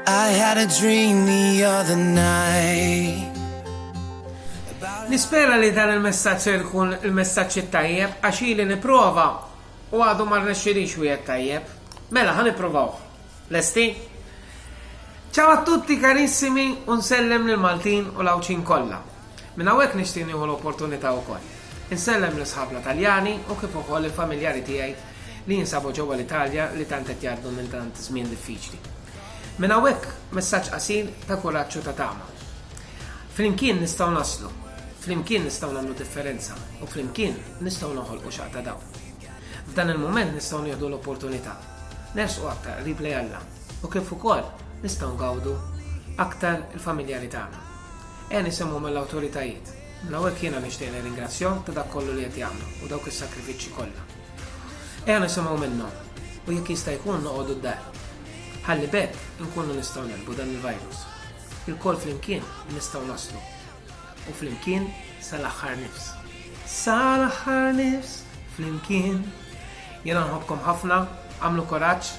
I had a dream the other night. Nispera li dan il-messaġġ jkun il-messaġġ tajjeb għax ili nipprova u għadu ma rnexxilix wieħed tajjeb. Mela ħa nippruvaw. Lesti? Ciao a tutti carissimi u nsellem lil Maltin u l-Awċin kollha. Minn hawnhekk nixtieq nieħu l-opportunità wkoll. Insellem l-isħabna Taljani u kif ukoll il-familjari tiegħi li jinsabu ġewwa l-Italja li tant qed jgħaddu minn tant żmien diffiċli. Minn hawnhekk messaġġ qasir ta' kuraġġ u ta' tama. Flimkien nistgħu naslu, flimkien nistgħu nagħmlu differenza u flimkien nistgħu noħolqu xi ta' dawn. F'dan il-mument nistgħu nieħdu l-opportunità. Nersqu aktar qrib lejn Alla u kif ukoll nistgħu ngawdu aktar il-familjari tagħna. Nisimgħu mill-awtoritajiet. Minn hawnhekk jiena nixtieq nirringrazzjahom ta' dak kollu li qed jagħmlu u dawk is-sakrifiċċji kollha. Nisimgħu minnhom u jekk jista' jkun noqogħdu d-dar. Ħalli bekk inkunu nistgħu nelbu dan il-virus. Il-koll flimkien nistgħu naslu. U flimkien sal-aħħar nifs. Sal-aħħar nifs flimkien. Jiena nħobbkom ħafna, għamlu koraġġ,